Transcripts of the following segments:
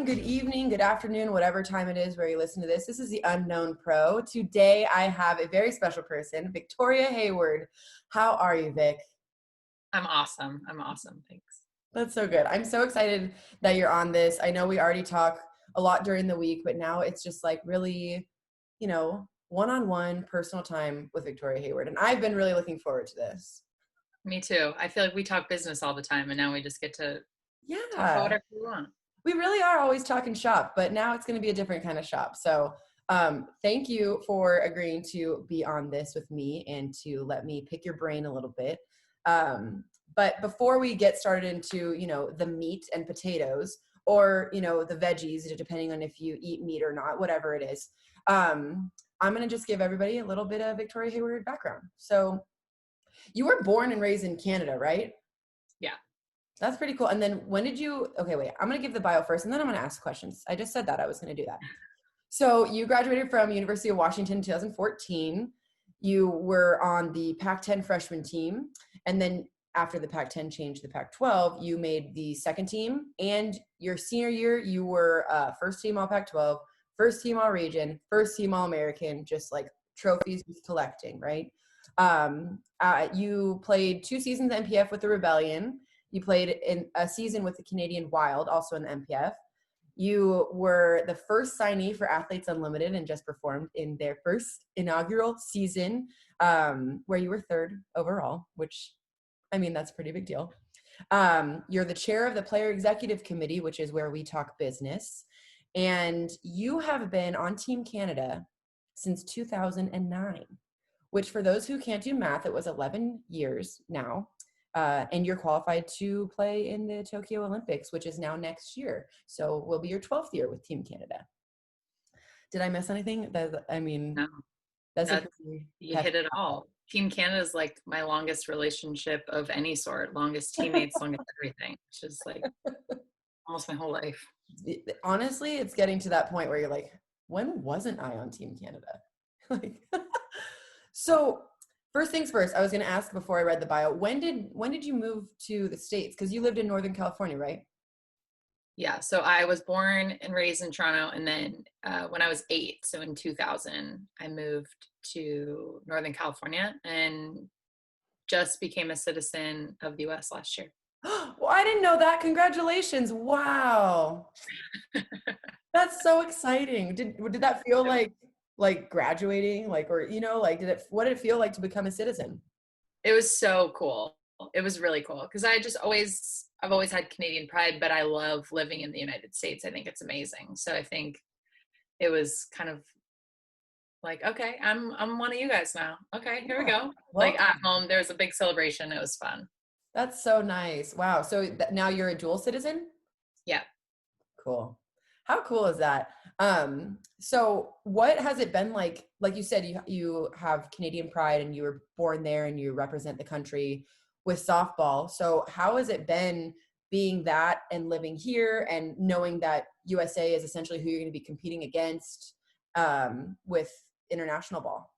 morning, good evening, good afternoon, whatever time it is where you listen to this. This is the Unknown Pro. Today I have a very special person, Victoria Hayward. How are you, Vic? I'm awesome. Thanks. That's so good. I'm so excited that you're on this. I know we already talk a lot during the week, but now it's just like really, one-on-one personal time with Victoria Hayward. And I've been really looking forward to this. Me too. I feel like we talk business all the time, and now we just get to talk about Yeah. whatever we want. We really are always talking shop, but now it's going to be a different kind of shop. So thank you for agreeing to be on this with me and to let me pick your brain a little bit. But before we get started into, the meat and potatoes or, the veggies, depending on if you eat meat or not, whatever it is, I'm going to just give everybody a little bit of Victoria Hayward background. So you were born and raised in Canada, right? Yeah. That's pretty cool. And then okay, wait, I'm going to give the bio first and then I'm going to ask questions. I just said that I was going to do that. So you graduated from University of Washington in 2014. You were on the Pac-10 freshman team. And then after the Pac-10 changed to the Pac-12, you made the second team. And your senior year, you were first team all Pac-12, first team all region, first team all American, just like trophies collecting, right? You played 2 seasons MPF with the Rebellion. You played in a season with the Canadian Wild, also in the MPF. You were the first signee for Athletes Unlimited and just performed in their first inaugural season, where you were 3rd overall, which, that's a pretty big deal. You're the chair of the Player Executive Committee, which is where we talk business. And you have been on Team Canada since 2009, which for those who can't do math, it was 11 years now. And you're qualified to play in the Tokyo Olympics, which is now next year. So will be your 12th year with Team Canada. Did I miss anything? No, you hit it all. Team Canada is like my longest relationship of any sort, longest teammates, longest everything. It's just like almost my whole life. Honestly, it's getting to that point where you're like, when wasn't I on Team Canada? So first things first, I was going to ask before I read the bio, when did you move to the States? Because you lived in Northern California, right? Yeah, so I was born and raised in Toronto, and then when I was 8, so in 2000, I moved to Northern California and just became a citizen of the U.S. last year. Well, I didn't know that. Congratulations. Wow. That's so exciting. Did that feel like graduating, what did it feel like to become a citizen? It was so cool. It was really cool because I've always had Canadian pride, but I love living in the United States. I think it's amazing. So I think it was kind of like, okay, I'm one of you guys now. Okay, here we go. Like at home, there was a big celebration. It was fun. That's so nice. Wow. So now you're a dual citizen? Yeah. Cool. How cool is that? So what has it been like? Like you said, you have Canadian pride and you were born there and you represent the country with softball. So how has it been being that and living here and knowing that USA is essentially who you're going to be competing against with international ball?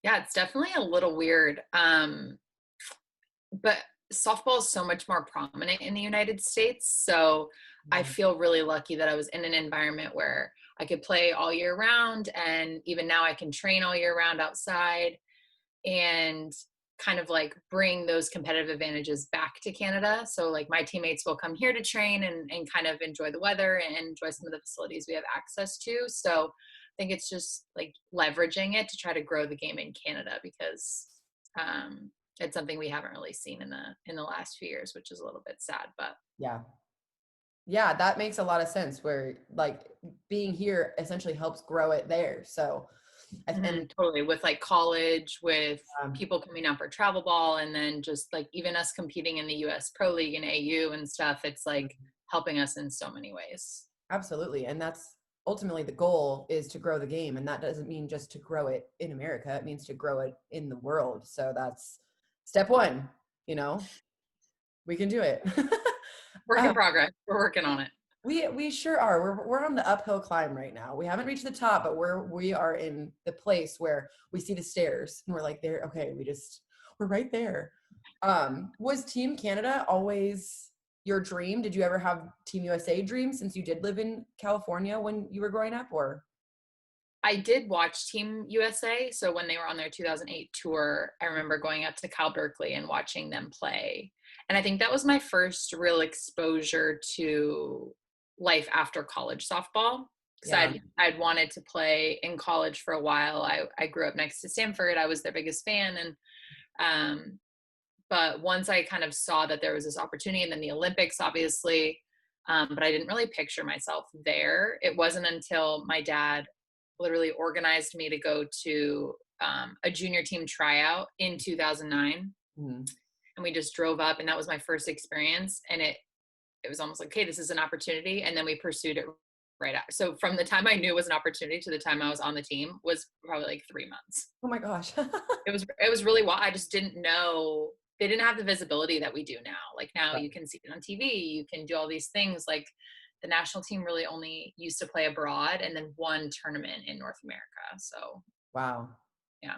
Yeah, it's definitely a little weird. But softball is so much more prominent in the United States. So I feel really lucky that I was in an environment where I could play all year round. And even now I can train all year round outside and kind of like bring those competitive advantages back to Canada. So like my teammates will come here to train and kind of enjoy the weather and enjoy some of the facilities we have access to. So I think it's just like leveraging it to try to grow the game in Canada because it's something we haven't really seen in the last few years, which is a little bit sad, but yeah, that makes a lot of sense where like being here essentially helps grow it there. So and totally with like college, with people coming out for travel ball, and then just like even us competing in the US Pro League and AU and stuff, it's like helping us in so many ways. Absolutely. And that's ultimately the goal, is to grow the game. And that doesn't mean just to grow it in America. It means to grow it in the world. So that's step one, we can do it. Work in progress. We're working on it. We sure are. We're on the uphill climb right now. We haven't reached the top, but we are in the place where we see the stairs and we're like, there, okay, we're right there. Was Team Canada always your dream? Did you ever have Team USA dreams since you did live in California when you were growing up, or? I did watch Team USA. So when they were on their 2008 tour, I remember going out to Cal Berkeley and watching them play. And I think that was my first real exposure to life after college softball. Because Yeah. I'd wanted to play in college for a while. I grew up next to Stanford. I was their biggest fan. And but once I kind of saw that there was this opportunity, and then the Olympics, obviously, but I didn't really picture myself there. It wasn't until my dad literally organized me to go to a junior team tryout in 2009. Mm-hmm. And we just drove up, and that was my first experience. And it was almost like, okay, this is an opportunity. And then we pursued it right out. So from the time I knew it was an opportunity to the time I was on the team was probably like 3 months. Oh my gosh. It was really wild. I just didn't know. They didn't have the visibility that we do now. Like now you can see it on TV, you can do all these things. Like the national team really only used to play abroad and then one tournament in North America. So wow. yeah.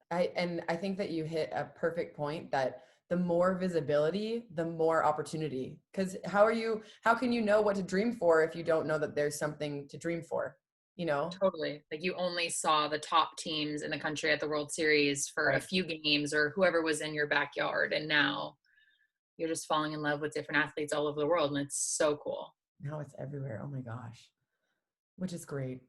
I think that you hit a perfect point, that the more visibility, the more opportunity. Because how can you know what to dream for if you don't know that there's something to dream for? You know? Totally. Like you only saw the top teams in the country at the World Series for a few games, or whoever was in your backyard. And now you're just falling in love with different athletes all over the world. And it's so cool. Now it's everywhere. Oh my gosh. Which is great.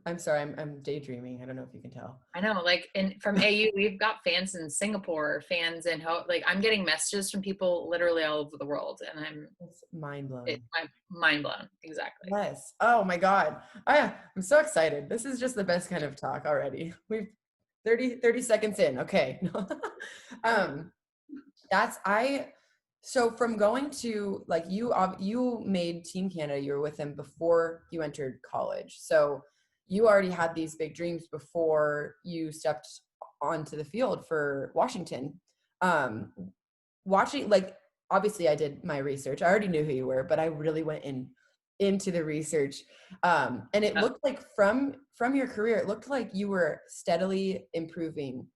I'm sorry, I'm daydreaming. I don't know if you can tell. I know, like, and from AU, we've got fans in Singapore, fans in like, I'm getting messages from people literally all over the world, and it's mind blowing. I'm mind blown. Exactly. Yes. Oh my God. I'm so excited. This is just the best kind of talk already. We've 30 seconds in. Okay. So from going to, like, you made Team Canada, you were with them before you entered college. So you already had these big dreams before you stepped onto the field for Washington. Watching, like, obviously I did my research. I already knew who you were, but I really went into the research. And it looked like from your career, it looked like you were steadily improving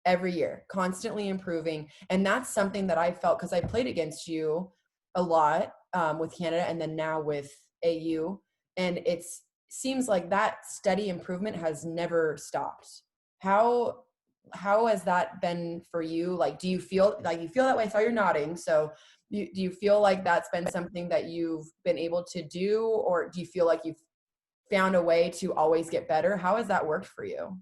every year, constantly improving. And that's something that I felt, because I played against you a lot with Canada and then now with AU. And it seems like that steady improvement has never stopped. How has that been for you? Like, do you feel that way? I saw you're nodding. So do you feel like that's been something that you've been able to do, or do you feel like you've found a way to always get better? How has that worked for you?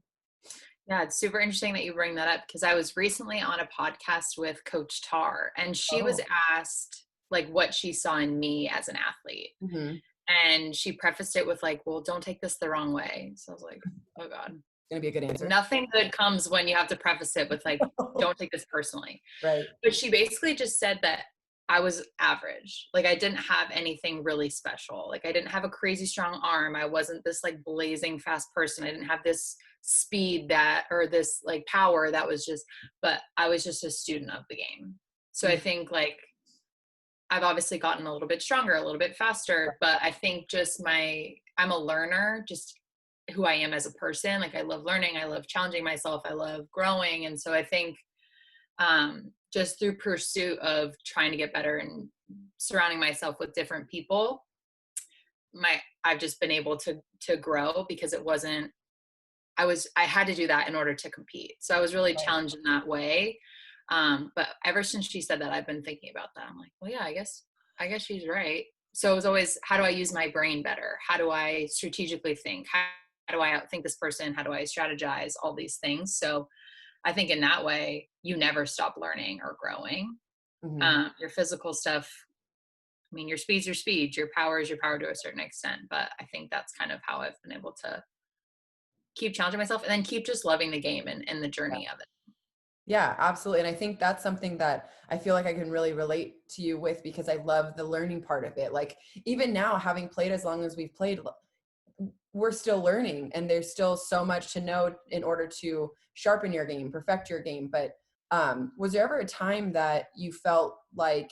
Yeah, it's super interesting that you bring that up, because I was recently on a podcast with Coach Tar, and she was asked like what she saw in me as an athlete. Mm-hmm. And she prefaced it with like, well, don't take this the wrong way. So I was like, oh God. Gonna be a good answer. Nothing good comes when you have to preface it with like, don't take this personally. Right. But she basically just said that I was average. Like I didn't have anything really special. Like I didn't have a crazy strong arm. I wasn't this like blazing fast person. I didn't have this speed or this like power that was just, but I was just a student of the game. So I think like I've obviously gotten a little bit stronger, a little bit faster, but I think just I'm a learner, just who I am as a person. Like I love learning. I love challenging myself. I love growing. And so I think just through pursuit of trying to get better and surrounding myself with different people, I've just been able to grow, because I had to do that in order to compete. So I was really challenged in that way. But ever since she said that, I've been thinking about that. I'm like, well, yeah, I guess she's right. So it was always, how do I use my brain better? How do I strategically think? How do I outthink this person? How do I strategize? All these things. So I think in that way, you never stop learning or growing. Mm-hmm. Your physical stuff, I mean, your speed's your speed, your power is your power to a certain extent. But I think that's kind of how I've been able to keep challenging myself and then keep just loving the game and the journey of it. Yeah, absolutely. And I think that's something that I feel like I can really relate to you with, because I love the learning part of it. Like even now, having played as long as we've played, we're still learning, and there's still so much to know in order to sharpen your game, perfect your game. But was there ever a time that you felt like,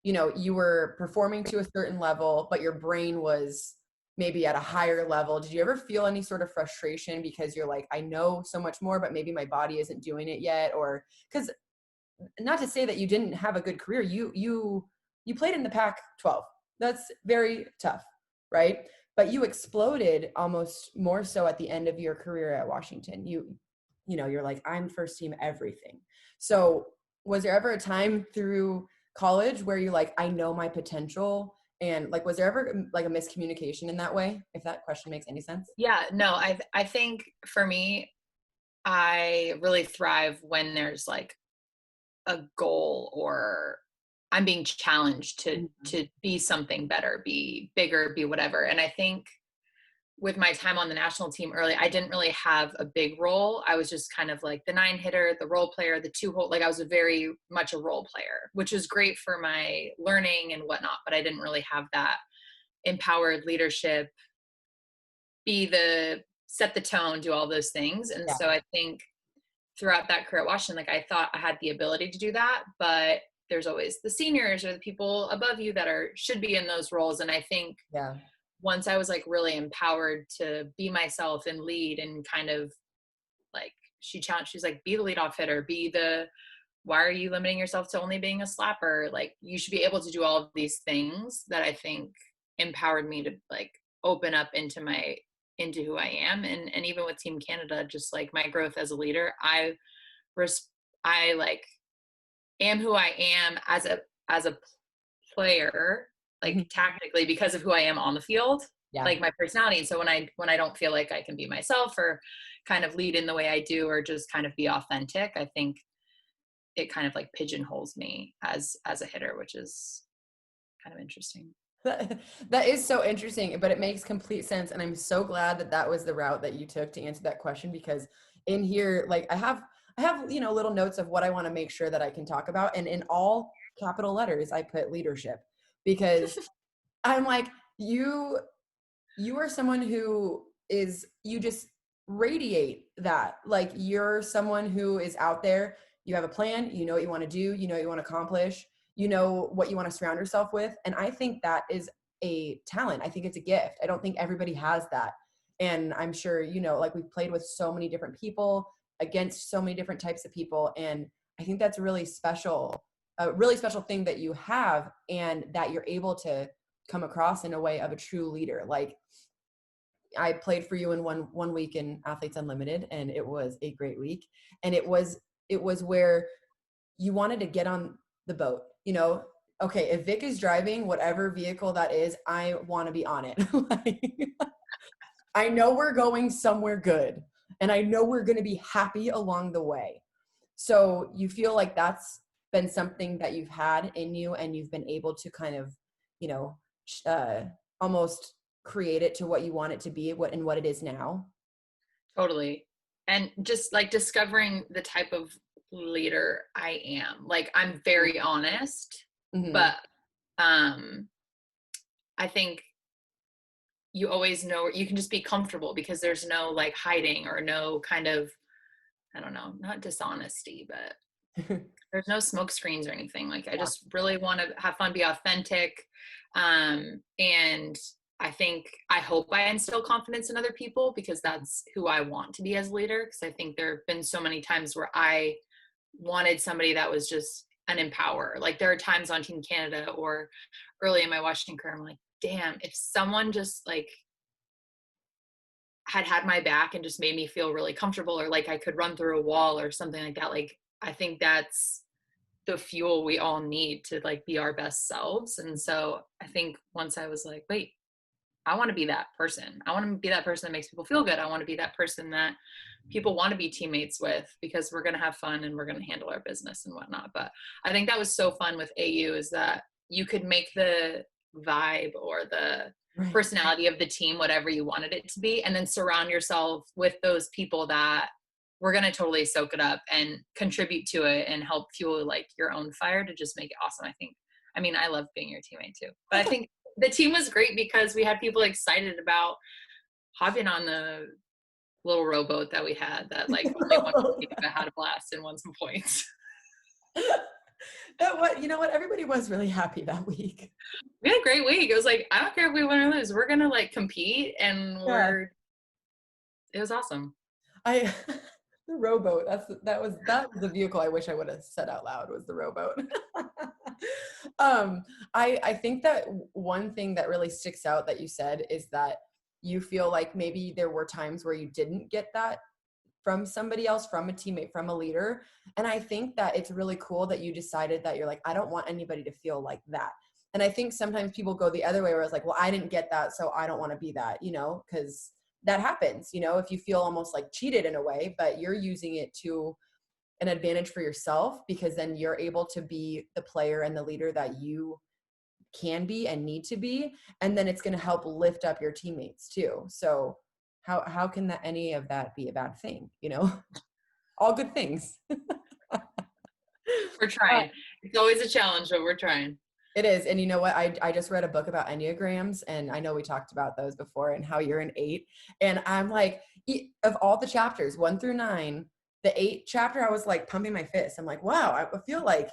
you were performing to a certain level, but your brain was maybe at a higher level? Did you ever feel any sort of frustration because you're like, I know so much more, but maybe my body isn't doing it yet? Or because, not to say that you didn't have a good career, you you played in the Pac-12. That's very tough, right? But you exploded almost more so at the end of your career at Washington. You're like, I'm first team everything. So was there ever a time through college where you're like, I know my potential? And like, was there ever like a miscommunication in that way? If that question makes any sense. Yeah, no, I think for me, I really thrive when there's like a goal, or I'm being challenged to be something better, be bigger, be whatever. And I think with my time on the national team early, I didn't really have a big role. I was just kind of like the 9 hitter, the role player, the 2 hole. Like I was a very much a role player, which was great for my learning and whatnot, but I didn't really have that empowered leadership, set the tone, do all those things. And so I think throughout that career at Washington, like I thought I had the ability to do that, but there's always the seniors or the people above you that should be in those roles. And I think once I was like really empowered to be myself and lead, and kind of like she's like, be the leadoff hitter, why are you limiting yourself to only being a slapper? Like you should be able to do all of these things, that I think empowered me to like open up into who I am. And even with Team Canada, just like my growth as a leader, I like am who I am as a player, like tactically, because of who I am on the field, like my personality. And so when I don't feel like I can be myself or kind of lead in the way I do, or just kind of be authentic, I think it kind of like pigeonholes me as a hitter, which is kind of interesting. That is so interesting, but it makes complete sense. And I'm so glad that was the route that you took to answer that question, because in here, like I have, little notes of what I want to make sure that I can talk about. And in all capital letters, I put leadership, because I'm like, you are someone who you just radiate that. Like you're someone who is out there, you have a plan, you know what you want to do, you know what you want to accomplish, you know what you want to surround yourself with. And I think that is a talent. I think it's a gift. I don't think everybody has that. And I'm sure, like we've played with so many different people, against so many different types of people. And I think that's a really special thing that you have, and that you're able to come across in a way of a true leader. Like I played for you in one week in Athletes Unlimited, and it was a great week. And it was where you wanted to get on the boat, okay, if Vic is driving whatever vehicle that is, I want to be on it. Like, I know we're going somewhere good, and I know we're going to be happy along the way. So you feel like that's been something that you've had in you, and you've been able to kind of, almost create it to what you want it to be, what it is now. Totally. And just like discovering the type of leader I am. Like I'm very honest, but I think you always know you can just be comfortable, because there's no like hiding or no kind of, I don't know, not dishonesty, but there's no smoke screens or anything. Like I just really want to have fun, be authentic. And I hope I instill confidence in other people, because that's who I want to be as a leader. Because I think there have been so many times where I wanted somebody that was just an empower. Like there are times on Team Canada or early in my Washington career, I'm like, damn, if someone just like had my back and just made me feel really comfortable, or like I could run through a wall or something like that. Like, I think that's the fuel we all need to like be our best selves. And so I think once I was like, wait, I want to be that person. I want to be that person that makes people feel good. I want to be that person that people want to be teammates with, because we're going to have fun and we're going to handle our business and whatnot. But I think that was so fun with AU, is that you could make the vibe or the personality of the team whatever you wanted it to be, and then surround yourself with those people that were going to totally soak it up and contribute to it and help fuel like your own fire to just make it awesome. I love being your teammate too, but I think the team was great because we had people excited about hopping on the little rowboat that we had that like only one people had a blast and won some points. Everybody was really happy that week. We had a great week. It was like, I don't care if we win or lose, we're gonna like compete, and it was awesome. The rowboat, that was the vehicle I wish I would have said out loud, was the rowboat. I think that one thing that really sticks out that you said is that you feel like maybe there were times where you didn't get that from somebody else, from a teammate, from a leader. And I think that it's really cool that you decided that you're like, I don't want anybody to feel like that. And I think sometimes people go the other way where it's like, well, I didn't get that, so I don't want to be that, you know, because that happens, you know, if you feel almost like cheated in a way, but you're using it to an advantage for yourself, because then you're able to be the player and the leader that you can be and need to be. And then it's going to help lift up your teammates too. So how can that, any of that be a bad thing? You know, all good things. We're trying. It's always a challenge, but we're trying. It is. And you know what? I just read a book about Enneagrams, and I know we talked about those before and how you're an 8. And I'm like, of all the chapters, 1 through 9, the 8 chapter, I was like pumping my fist. I'm like, wow, I feel like,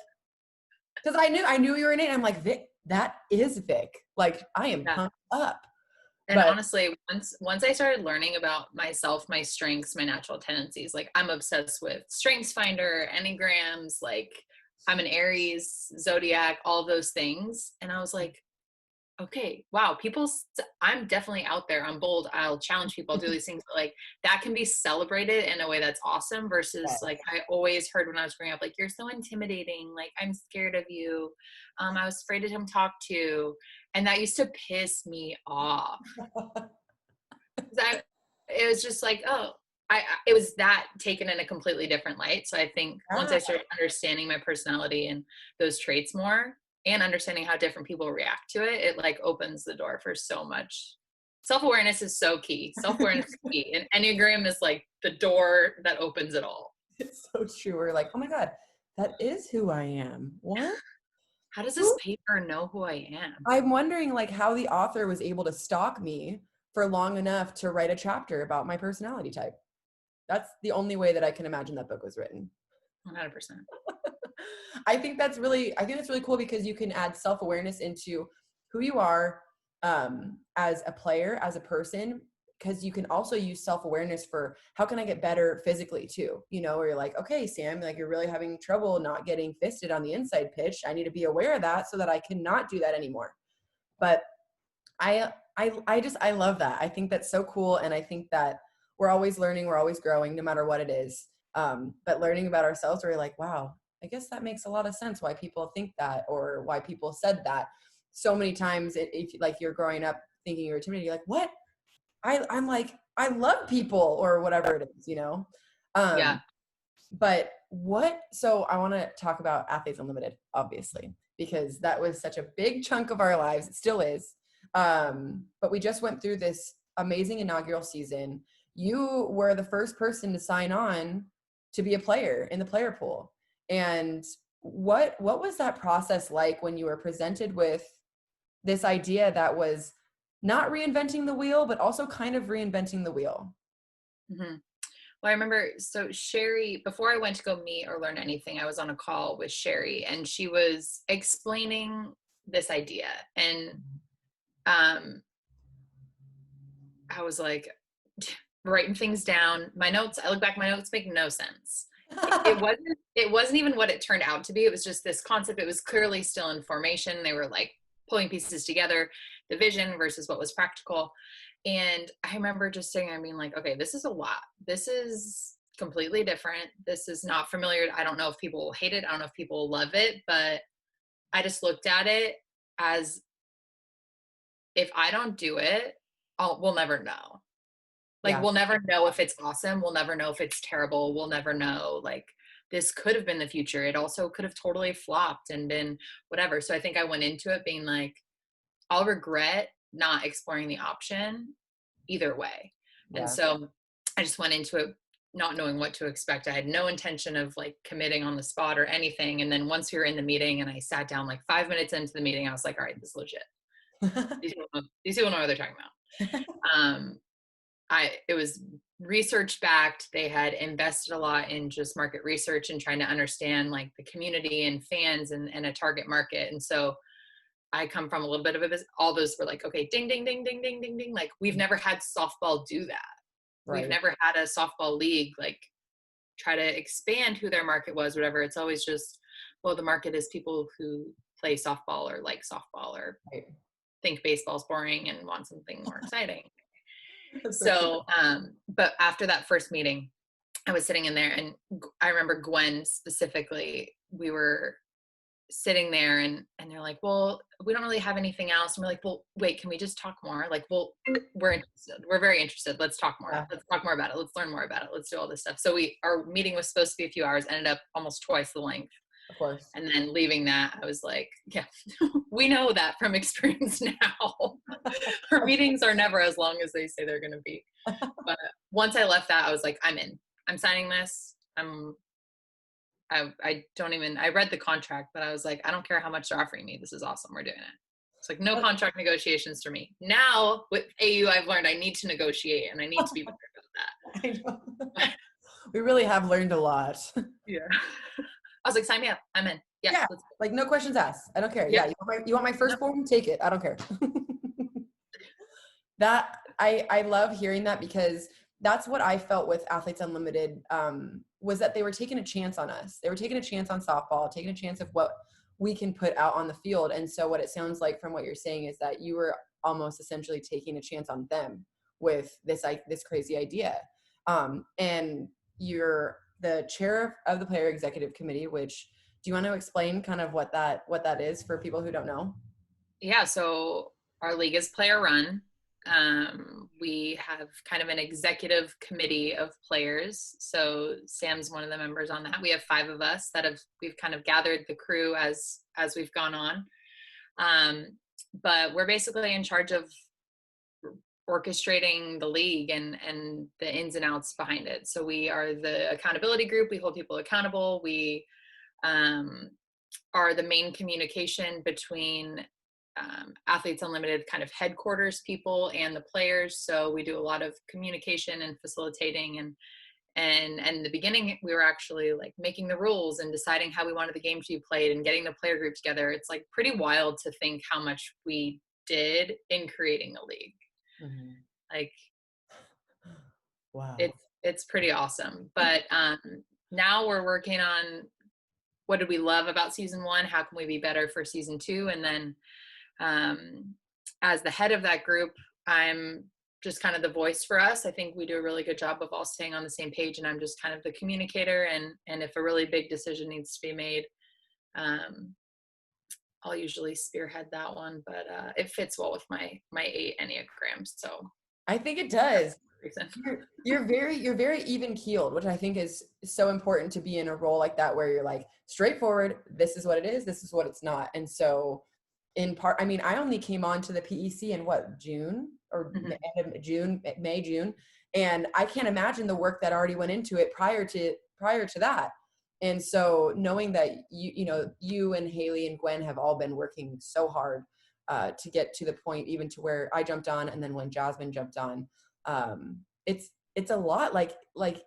because I knew you were an 8. I'm like, Vic, that is Vic. Like, I am pumped up. And honestly, once I started learning about myself, my strengths, my natural tendencies, like I'm obsessed with Strengths Finder, Enneagrams, like I'm an Aries, Zodiac, all those things. And I was like, okay, wow, I'm definitely out there. I'm bold. I'll challenge people, I'll do these things. But like that can be celebrated in a way that's awesome versus like I always heard when I was growing up, like, you're so intimidating. Like, I'm scared of you. I was afraid to come talk to. And that used to piss me off. It was just like, oh, it was that taken in a completely different light. So I think once I started understanding my personality and those traits more, and understanding how different people react to it, it like opens the door for so much. Self-awareness is so key. Self-awareness is key. And Enneagram is like the door that opens it all. It's so true. We're like, oh my God, that is who I am. What? How does this paper know who I am? I'm wondering like how the author was able to stalk me for long enough to write a chapter about my personality type. That's the only way that I can imagine that book was written. 100%. I think that's really cool because you can add self-awareness into who you are as a player, as a person, because you can also use self-awareness for how can I get better physically too, you know, where you're like, okay, Sam, like you're really having trouble not getting fisted on the inside pitch. I need to be aware of that so that I cannot do that anymore. But I love that. I think that's so cool. And I think that we're always learning, we're always growing, no matter what it is. But learning about ourselves, we're like, wow, I guess that makes a lot of sense why people think that or why people said that. So many times, if like you're growing up thinking you're intimidated, you're like, what? I'm like, I love people or whatever it is, you know? Yeah. But so I want to talk about Athletes Unlimited, obviously, because that was such a big chunk of our lives. It still is. But we just went through this amazing inaugural season. You were the first person to sign on to be a player in the player pool. And what was that process like when you were presented with this idea that was not reinventing the wheel, but also kind of reinventing the wheel? Mm-hmm. Well, I remember, so Sherry, before I went to go meet or learn anything, I was on a call with Sherry and she was explaining this idea. And I was like writing things down. My notes, I look back, my notes make no sense. It wasn't even what it turned out to be. It was just this concept. It was clearly still in formation. They were like pulling pieces together, the vision versus what was practical. And I remember just sitting there being like, okay, this is a lot. This is completely different. This is not familiar. I don't know if people hate it. I don't know if people love it, but I just looked at it as if I don't do it, we'll never know. Like, we'll never know if it's awesome. We'll never know if it's terrible. We'll never know. Like, this could have been the future. It also could have totally flopped and been whatever. So I think I went into it being like, I'll regret not exploring the option either way. Yeah. And so I just went into it not knowing what to expect. I had no intention of like committing on the spot or anything. And then once we were in the meeting and I sat down like 5 minutes into the meeting, I was like, all right, this is legit. These people know what they're talking about. It was research backed. They had invested a lot in just market research and trying to understand like the community and fans and a target market. And so I come from a little bit of a all those were like, okay, ding, ding, ding, ding, ding, ding, ding. Like we've never had softball do that. Right. We've never had a softball league, like try to expand who their market was, whatever. It's always just, well, the market is people who play softball or like softball or Right. think baseball's boring and want something more exciting. For sure. So, but after that first meeting, I was sitting in there, and I remember Gwen specifically, we were sitting there, and they're like, well, we don't really have anything else. And we're like, well, wait, can we just talk more? Like, well, we're interested. We're very interested. Let's talk more. Yeah. Let's talk more about it. Let's learn more about it. Let's do all this stuff. So our meeting was supposed to be a few hours, ended up almost twice the length. Of course. And then leaving that, I was like, yeah, we know that from experience now. Our meetings are never as long as they say they're going to be. But once I left that, I was like, I'm in. I'm signing this. I don't even, I read the contract, but I was like, I don't care how much they're offering me. This is awesome. We're doing it. It's like no contract negotiations for me. Now with AU, I've learned I need to negotiate, and I need to be better about that. I know. We really have learned a lot. Yeah. I was like, sign me up. I'm in. Yeah. Let's go. Like no questions asked. I don't care. Yeah. Yeah. You want my firstborn? Take it. I don't care. That I love hearing that, because that's what I felt with Athletes Unlimited, was that they were taking a chance on us. They were taking a chance on softball, taking a chance of what we can put out on the field. And so what it sounds like from what you're saying is that you were almost essentially taking a chance on them with this crazy idea. And you're the chair of the player executive committee, which, do you want to explain kind of what that is for people who don't know? Yeah. So our league is player run. We have kind of an executive committee of players. So Sam's one of the members on that. We have 5 of us we've kind of gathered the crew as we've gone on. But we're basically in charge of orchestrating the league and the ins and outs behind it. So we are the accountability group. We hold people accountable. We are the main communication between Athletes Unlimited kind of headquarters people and the players. So we do a lot of communication and facilitating, and in the beginning we were actually like making the rules and deciding how we wanted the game to be played and getting the player group together. It's like pretty wild to think how much we did in creating the league. Mm-hmm. Like, wow, it's pretty awesome. But now we're working on what did we love about season 1? How can we be better for season 2? And then as the head of that group, I'm just kind of the voice for us. I think we do a really good job of all staying on the same page, and I'm just kind of the communicator. And if a really big decision needs to be made, I'll usually spearhead that one, but it fits well with my 8 Enneagrams. So I think it does. You're very even keeled, which I think is so important to be in a role like that, where you're like straightforward. This is what it is. This is what it's not. And so in part, I mean, I only came on to the PEC in June or the end of June, May, June. And I can't imagine the work that already went into it prior to that. And so knowing that you and Haley and Gwen have all been working so hard to get to the point, even to where I jumped on, and then when Jasmine jumped on, it's a lot. Like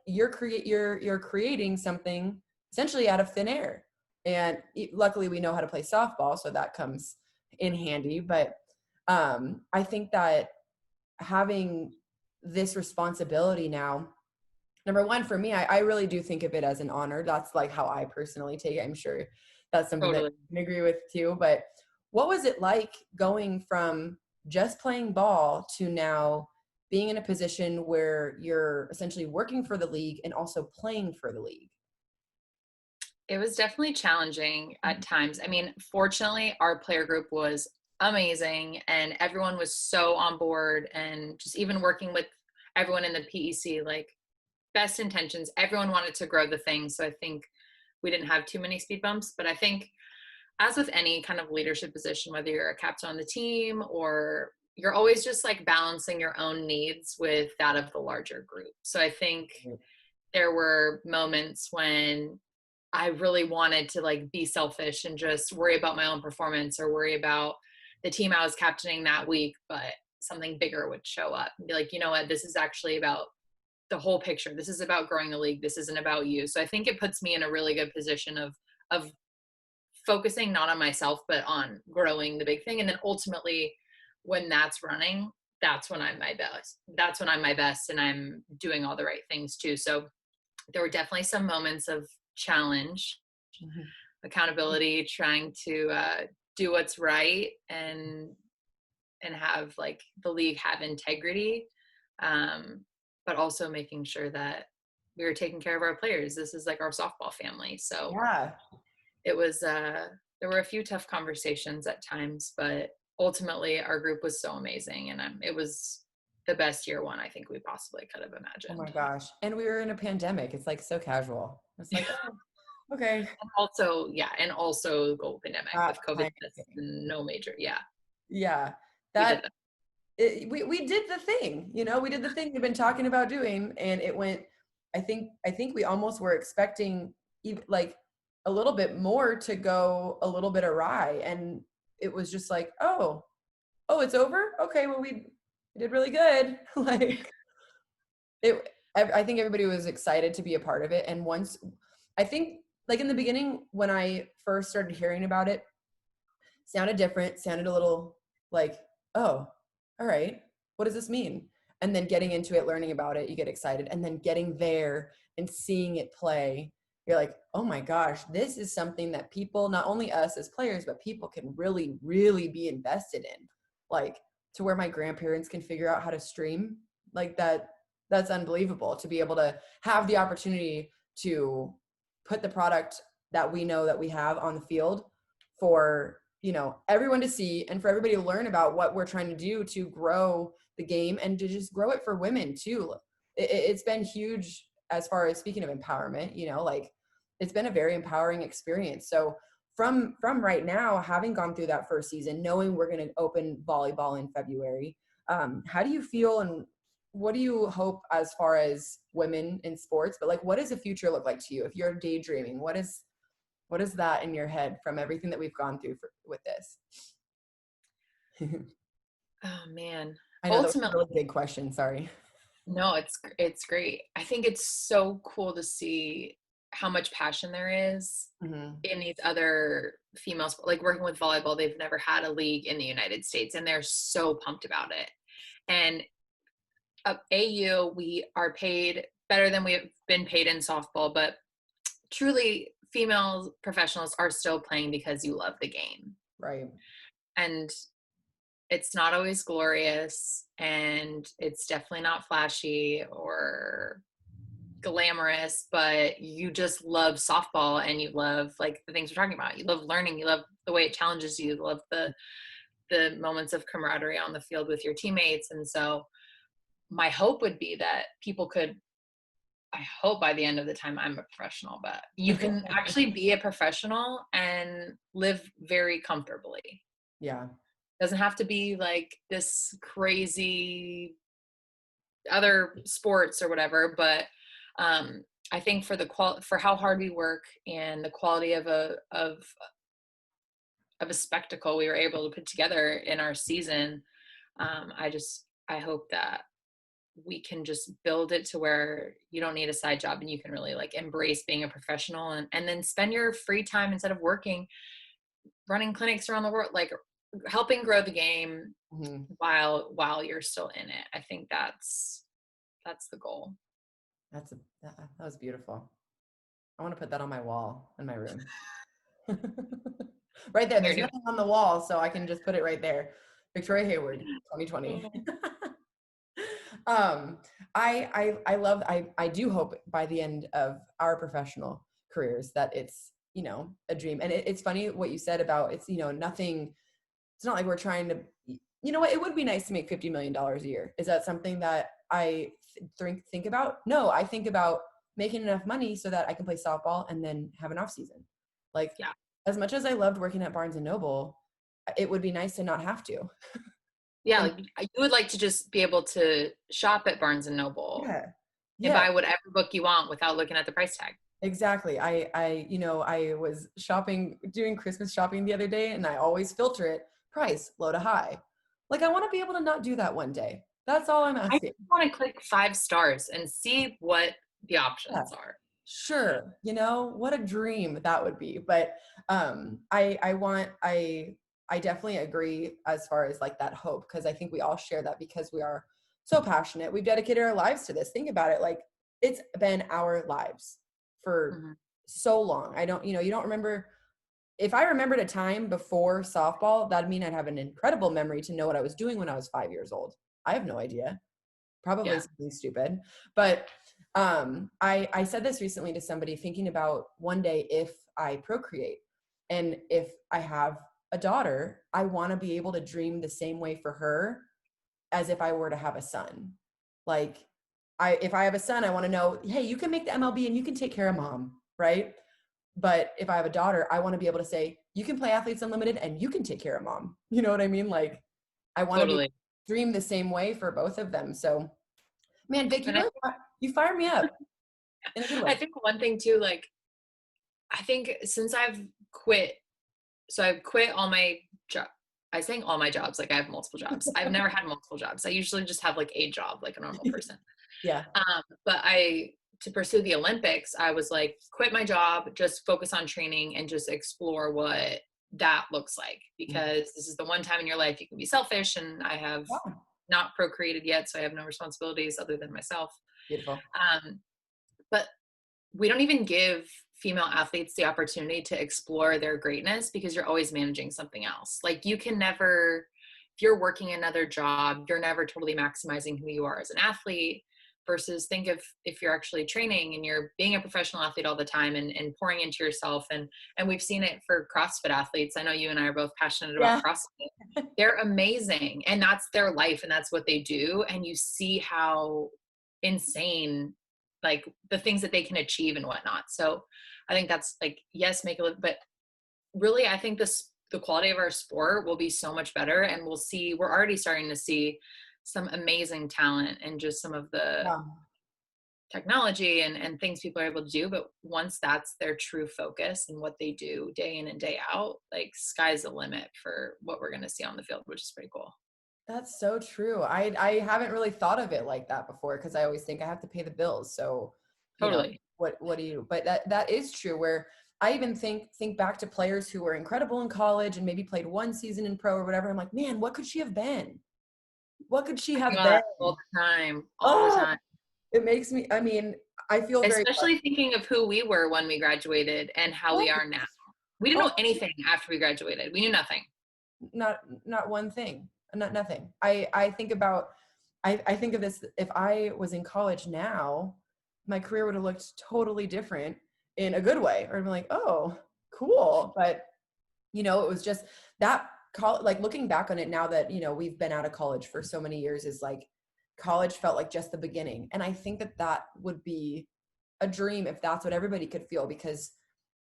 you're creating something essentially out of thin air. And luckily we know how to play softball, so that comes in handy. But I think that having this responsibility now, number one, for me, I really do think of it as an honor. That's like how I personally take it. I'm sure that's something that you can agree with too. But what was it like going from just playing ball to now being in a position where you're essentially working for the league and also playing for the league? It was definitely challenging at times. I mean, fortunately, our player group was amazing, and everyone was so on board, and just even working with everyone in the PEC, like best intentions, everyone wanted to grow the thing. So I think we didn't have too many speed bumps. But I think, as with any kind of leadership position, whether you're a captain on the team or you're always just like balancing your own needs with that of the larger group. So I think there were moments when I really wanted to like be selfish and just worry about my own performance or worry about the team I was captaining that week, but something bigger would show up and be like, you know what, this is actually about the whole picture. This is about growing the league. This isn't about you. So I think it puts me in a really good position of focusing not on myself, but on growing the big thing. And then ultimately, when that's running, that's when I'm my best. That's when I'm my best, and I'm doing all the right things too. So there were definitely some moments of challenge, accountability, trying to do what's right and have like the league have integrity, but also making sure that we were taking care of our players. This is like our softball family. So Yeah. it was, there were a few tough conversations at times, but ultimately our group was so amazing. And it was the best year one I think we possibly could have Oh my imagined. gosh. And we were in a pandemic. It's like so casual. It's like, oh, okay. And also, yeah, and also the pandemic That with COVID kind of tests thing. and no major, yeah, Yeah. we did That that. we did the thing, we did the thing we've been talking about doing, and it went, I think we almost were expecting even like a little bit more to go a little bit awry, and it was just like, oh, it's over. Okay, well, we did really good. Like I think everybody was excited to be a part of it. And once, I think, like in the beginning when I first started hearing about it, sounded different, sounded a little like, oh, all right, what does this mean? And then getting into it, learning about it, you get excited. And then getting there and seeing it play, you're like, oh my gosh, this is something that people, not only us as players, but people can really, really be invested in. Like, to where my grandparents can figure out how to stream like that. That's unbelievable to be able to have the opportunity to put the product that we know that we have on the field for everyone to see, and for everybody to learn about what we're trying to do to grow the game and to just grow it for women too. It's been huge as far as, speaking of empowerment, like it's been a very empowering experience. So from right now, having gone through that first season, knowing we're going to open volleyball in February, how do you feel, and what do you hope as far as women in sports? But like, what does the future look like to you if you're daydreaming? What is that in your head from everything that we've gone through with this? Oh man. I know that was a Ultimately, really big question. Sorry. no, it's great. I think it's so cool to see how much passion there is Hmm. in these other females, like working with volleyball. They've never had a league in the United States, and they're so pumped about it. And AU, we are paid better than we have been paid in softball, but truly, female professionals are still playing because you love the game. Right. And it's not always glorious, and it's definitely not flashy or glamorous, but you just love softball, and you love like the things we're talking about. You love learning, you love the way it challenges you, you love the moments of camaraderie on the field with your teammates. And so my hope would be that people could, I hope by the end of the time I'm a professional, but you can actually be a professional and live very comfortably. Yeah. Doesn't have to be like this crazy other sports or whatever, but I think for for how hard we work and the quality of a spectacle we were able to put together in our season, I hope that we can just build it to where you don't need a side job and you can really like embrace being a professional, and then spend your free time instead of working running clinics around the world, like helping grow the game Hmm. while you're still in it. I think that's the goal. That was beautiful. I want to put that on my wall in my room. Right there. You're There's doing nothing on the wall, so I can just put it right there. Victoria Hayward, 2020. um, I love, I do hope by the end of our professional careers that it's, a dream. And it's funny what you said about it's, nothing, it's not like we're trying to, what, it would be nice to make $50 million a year. Is that something that I think about? No, I think about making enough money so that I can play softball and then have an off season. Like, yeah. as much as I loved working at Barnes and Noble, it would be nice to not have to. Yeah, And like you would like to just be able to shop at Barnes and Noble yeah, and yeah, buy whatever book you want without looking at the price tag. exactly. I was shopping, doing Christmas shopping the other day, and I always filter it price, low to high. Like, I want to be able to not do that one day. That's all I'm I asking. just want to click 5 stars and see what the Yeah. options are. Sure, what a dream that would be. But I definitely agree as far as like that hope, because I think we all share that because we are so passionate. We've dedicated our lives to this. Think about it, like it's been our lives for Mhm. so long. I don't, you don't remember if I remembered a time before softball, that'd mean I'd have an incredible memory to know what I was doing when I was 5 years old. I have no idea. Probably Yeah. something stupid. But I said this recently to somebody, thinking about one day if I procreate and if I have a daughter, I want to be able to dream the same way for her as if I were to have a son. Like, if I have a son, I want to know, hey, you can make the MLB and you can take care of mom, right? But if I have a daughter, I want to be able to say, you can play Athletes Unlimited and you can take care of mom. You know what I mean? Like, I want to Totally. dream the same way for both of them. So, man, Vic, And you fire me up in a good I way. think one thing too, like, I think since I've quit, so I've quit all my job. I saying all my jobs, like I have multiple jobs. I've never had multiple jobs. I usually just have like a job, like a normal person. Yeah. But to pursue the Olympics, I was like, quit my job, just focus on training and just explore what that looks like, because this is the one time in your life you can be selfish, and I have not procreated yet, so I have no responsibilities other than myself. Beautiful. But we don't even give female athletes the opportunity to explore their greatness because you're always managing something else. Like, you can never, if you're working another job, you're never totally maximizing who you are as an athlete. Versus think of if you're actually training and you're being a professional athlete all the time and pouring into yourself. And we've seen it for CrossFit athletes. I know you and I are both passionate about CrossFit. They're amazing. And that's their life and that's what they do. And you see how insane, like, the things that they can achieve and whatnot. So I think that's like, yes, make a live, but really, I think the quality of our sport will be so much better. And we're already starting to see some amazing talent and just some of the technology and things people are able to do. But once that's their true focus and what they do day in and day out, like, sky's the limit for what we're going to see on the field, which is pretty cool. That's so true. I haven't really thought of it like that before, because I always think I have to pay the bills. So, Totally. what do you, but that is true, where I even think back to players who were incredible in college and maybe played one season in pro or whatever. I'm like, man, what could she have been? What could she have been? All the time, all the time. It makes me, I mean, I feel very, especially thinking of who we were when we graduated and how we are now. We didn't know anything after we graduated. We knew nothing. Not one thing, nothing. I think about, I think of this, if I was in college now, my career would have looked totally different in a good way. Or I'm like, oh, cool. But, it was just that like, looking back on it now that, we've been out of college for so many years, is like, college felt like just the beginning. And I think that would be a dream if that's what everybody could feel, because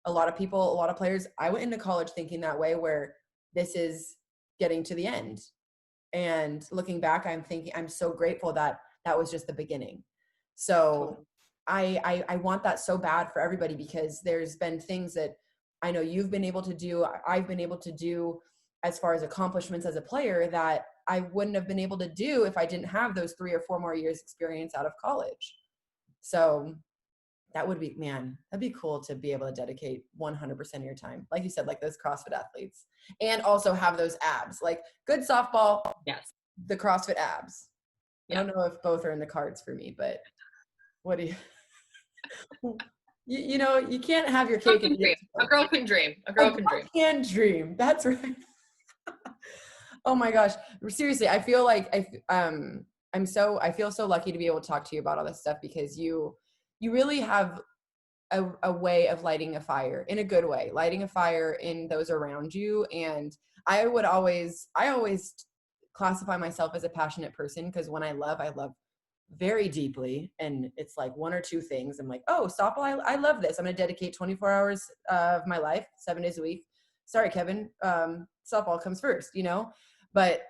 a lot of players, I went into college thinking that way, where this is getting to the end. And looking back, I'm so grateful that was just the beginning. So I want that so bad for everybody, because there's been things that I know you've been able to do, I've been able to do as far as accomplishments as a player, that I wouldn't have been able to do if I didn't have those 3 or 4 more years experience out of college. So that would be, man, that'd be cool to be able to dedicate 100% of your time. Like you said, like those CrossFit athletes, and also have those abs, like good softball. Yes. The CrossFit abs. Yeah. I don't know if both are in the cards for me, but what do you, you can't have your cake and eat it. A girl can dream. A girl can dream. That's right. Oh my gosh. Seriously, I feel like I feel so lucky to be able to talk to you about all this stuff, because you really have a way of lighting a fire, in a good way, lighting a fire in those around you. And I always classify myself as a passionate person, because when I love very deeply, and it's like 1 or 2 things. I'm like, oh, softball, I love this. I'm going to dedicate 24 hours of my life, 7 days a week. Sorry, Kevin. Softball comes first, but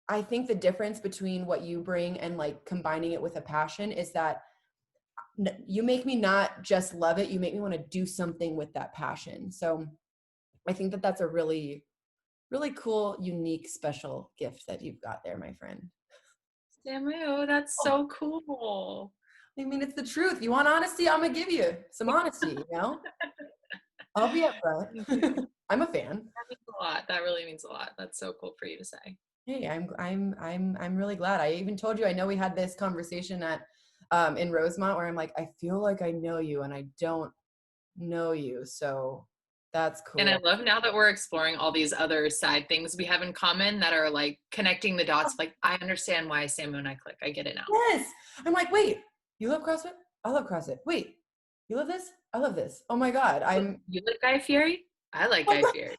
I think the difference between what you bring and like combining it with a passion is that you make me not just love it, you make me want to do something with that passion. So I think that that's a really, really cool, unique, special gift that you've got there, my friend. Samu, that's so cool. I mean, it's the truth. You want honesty? I'm gonna give you some honesty, I'll be upfront. I'm a fan. That means a lot. That really means a lot. That's so cool for you to say. Hey, I'm really glad. I even told you, I know we had this conversation at in Rosemont, where I'm like, I feel like I know you and I don't know you. So That's And I cool. love now that we're exploring all these other side things we have in common that are like connecting the dots. Like, I understand why Samu and I click. I get it now. Yes. I'm like, wait, you love CrossFit? I love CrossFit. Wait, you love this? I love this. Oh my God. You like Guy Fieri? I like Guy Fieri.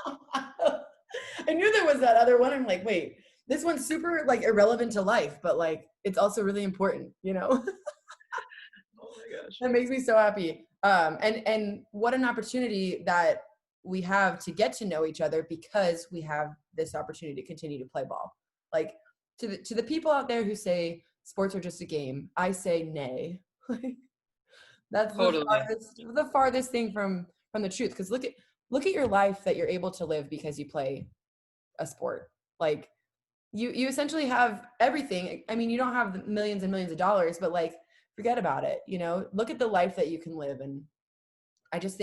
I knew there was that other one. I'm like, wait, this one's super like irrelevant to life, but like it's also really important, you know? Oh my gosh. That makes me so happy. And what an opportunity that we have to get to know each other because we have this opportunity to continue to play ball. Like to the people out there who say sports are just a game, I say nay. That's Totally. the farthest thing from the truth. Because look at your life that you're able to live because you play a sport. Like you essentially have everything. I mean, you don't have millions and millions of dollars, but like forget about it. You know, look at the life that you can live. And I just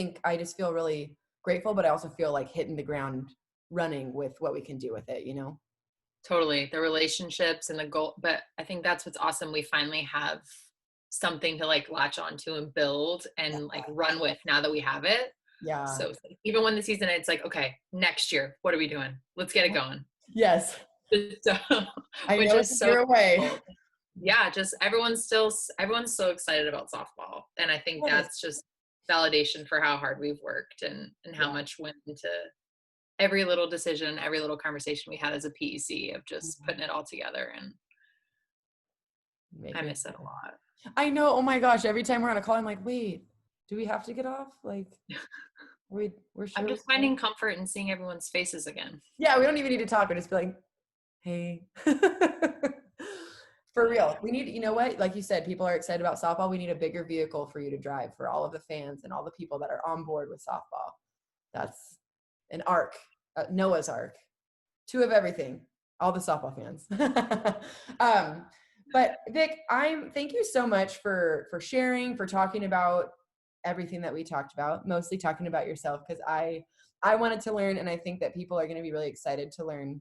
feel really grateful, but I also feel like hitting the ground running with what we can do with it, you know? Totally. The relationships and the goal. But I think that's what's awesome. We finally have something to like latch onto and build and like run with now that we have it. Yeah. So even when the season, it's like, okay, next year, what are we doing? Let's get it going. Yes. So, I which know is it's a so year away. cool. Yeah, just everyone's so excited about softball. And I think that's just validation for how hard we've worked and how much went into every little decision, every little conversation we had as a PEC of just putting it all together. And I miss it a lot. I know. Oh my gosh. Every time we're on a call, I'm like, wait, do we have to get off? Like, we're sure. I'm just finding comfort in seeing everyone's faces again. Yeah, we don't even need to talk. We're just be like, hey. For real. We need, you know what? Like you said, people are excited about softball. We need a bigger vehicle for you to drive for all of the fans and all the people that are on board with softball. That's an arc, Noah's Ark, 2 of everything, all the softball fans. But Vic, thank you so much for sharing, for talking about everything that we talked about, mostly talking about yourself, because I wanted to learn, and I think that people are going to be really excited to learn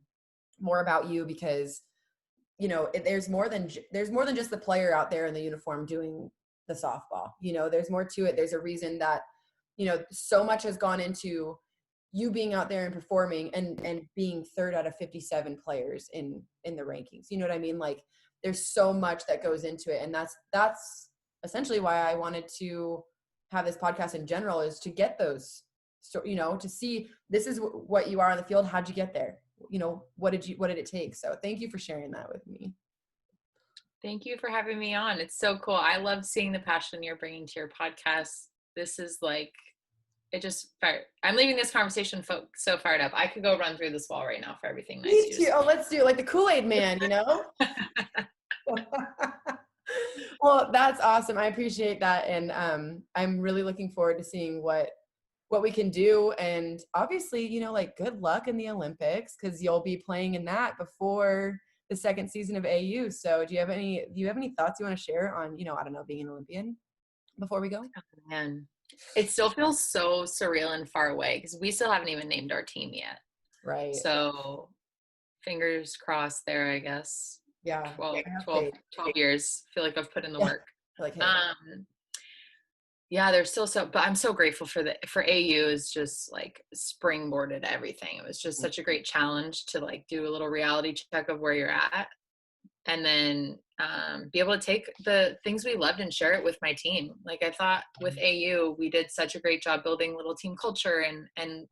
more about you because, you know, there's more than just the player out there in the uniform doing the softball. You know, there's more to it. There's a reason that, you know, so much has gone into you being out there and performing and being 3rd out of 57 players in the rankings. You know what I mean? Like there's so much that goes into it. And that's essentially why I wanted to have this podcast in general, is to get those, so, you know, to see this is what you are on the field. How'd you get there? You know, what did it take? So thank you for sharing that with me. Thank you for having me on. It's so cool. I love seeing the passion you're bringing to your podcast. This is like, I'm leaving this conversation so fired up. I could go run through this wall right now for everything nice. Me too. Oh, let's do it like the Kool-Aid man, you know? Well, that's awesome. I appreciate that. And I'm really looking forward to seeing what we can do. And obviously, you know, like good luck in the Olympics, because you'll be playing in that before the 2nd season of AU. So do you have any thoughts you want to share on, you know, I don't know, being an Olympian before we go? Oh, man. It still feels so surreal and far away because we still haven't even named our team yet. Right. So fingers crossed there, I guess. Yeah. 12 years. I feel like I've put in the work. Like, hey. Yeah, there's still but I'm so grateful for AU is just like springboarded everything. It was just such a great challenge to like do a little reality check of where you're at, and then be able to take the things we loved and share it with my team. Like I thought with AU, we did such a great job building little team culture and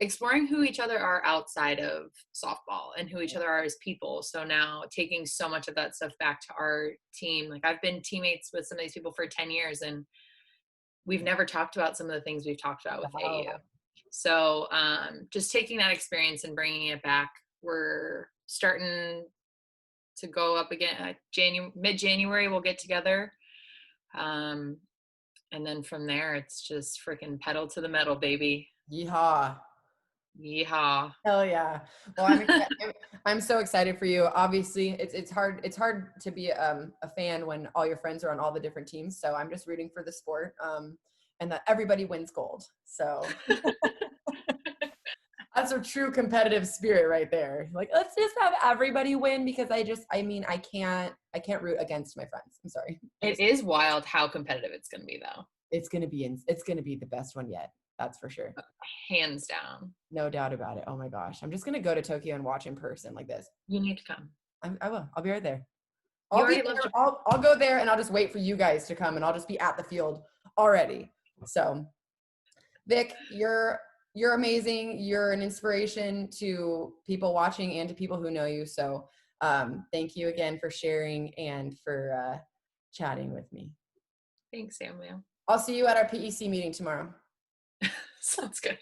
exploring who each other are outside of softball and who each other are as people. So now taking so much of that stuff back to our team. Like I've been teammates with some of these people for 10 years and we've never talked about some of the things we've talked about with AU. So just taking that experience and bringing it back. We're starting to go up again. Mid-January, we'll get together. And then from there, it's just freaking pedal to the metal, baby. Yeehaw. Yeehaw. Hell yeah. Well, I'm so excited for you. Obviously, it's hard to be a fan when all your friends are on all the different teams. So I'm just rooting for the sport and that everybody wins gold. So that's a true competitive spirit right there. Like, let's just have everybody win because I can't root against my friends. I'm sorry. It is wild how competitive it's going to be though. It's going to be the best one yet. That's for sure. Hands down. No doubt about it. Oh my gosh. I'm just going to go to Tokyo and watch in person like this. You need to come. I will. I'll be right there. You I'll be already there. love I'll go there and I'll just wait for you guys to come and I'll just be at the field already. So Vic, you're amazing. You're an inspiration to people watching and to people who know you. So thank you again for sharing and for chatting with me. Thanks, Samuel. I'll see you at our PEC meeting tomorrow. Sounds good.